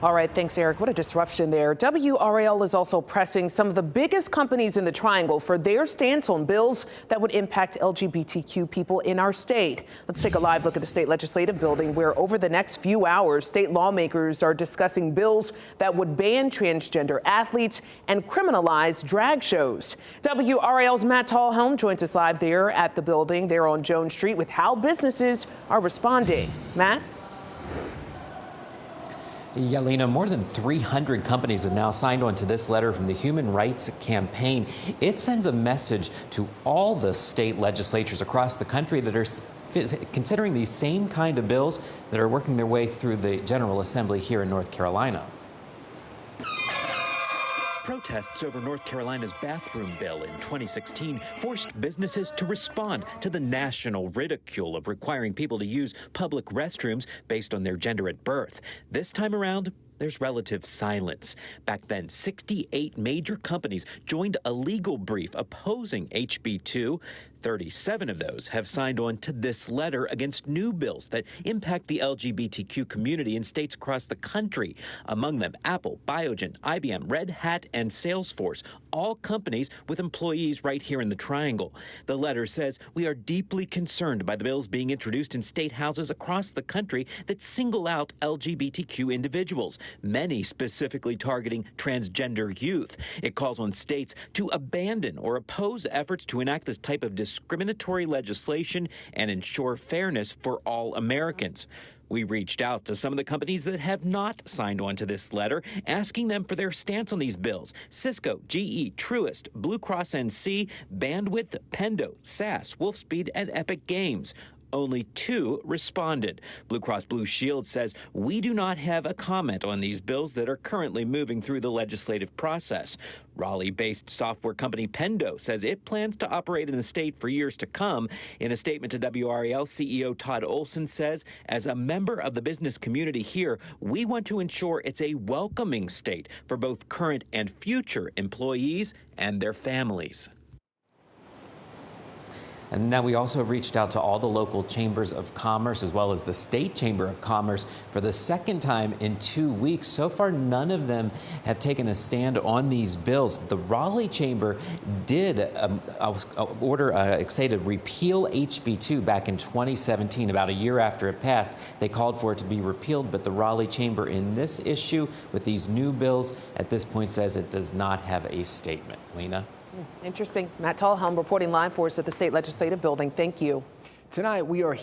All right, thanks, Eric. What a disruption there. WRAL is also pressing some of the biggest companies in the Triangle for their stance on bills that would impact LGBTQ people in our state. Let's take a live look at the state legislative building, where over the next few hours, state lawmakers are discussing bills that would ban transgender athletes and criminalize drag shows. WRAL's Matt Tallhelm joins us live there at the building there on Jones Street with how businesses are responding. Matt? Yeah, Lena, more than 300 companies have now signed on to this letter from the Human Rights Campaign. It sends a message to all the state legislatures across the country that are considering these same kind of bills that are working their way through the General Assembly here in North Carolina. Protests over North Carolina's bathroom bill in 2016 forced businesses to respond to the national ridicule of requiring people to use public restrooms based on their gender at birth. This time around, there's relative silence. Back then, 68 major companies joined a legal brief opposing HB 2. 37 of those have signed on to this letter against new bills that impact the LGBTQ community in states across the country. Among them, Apple, Biogen, IBM, Red Hat, and Salesforce, all companies with employees right here in the Triangle. The letter says, "We are deeply concerned by the bills being introduced in state houses across the country that single out LGBTQ individuals, many specifically targeting transgender youth. It calls on states to abandon or oppose efforts to enact this type of discriminatory legislation and ensure fairness for all Americans." We reached out to some of the companies that have not signed on to this letter, asking them for their stance on these bills. Cisco, GE, Truist, Blue Cross NC, Bandwidth, Pendo, SAS, Wolfspeed, and Epic Games. Only 2 responded. Blue Cross Blue Shield says, "We do not have a comment on these bills that are currently moving through the legislative process." Raleigh-based software company Pendo says it plans to operate in the state for years to come. In a statement to WRAL, CEO Todd Olson says, "As a member of the business community here, we want to ensure it's a welcoming state for both current and future employees and their families." And now we also reached out to all the local chambers of commerce as well as the state chamber of commerce for the second time in 2 weeks. So far, none of them have taken a stand on these bills. The Raleigh chamber did say to repeal HB 2 back in 2017, about a year after it passed. They called for it to be repealed, but the Raleigh chamber in this issue with these new bills at this point says it does not have a statement. Lena? Interesting. Matt Tallhelm reporting live for us at the state legislative building. Thank you. Tonight, we are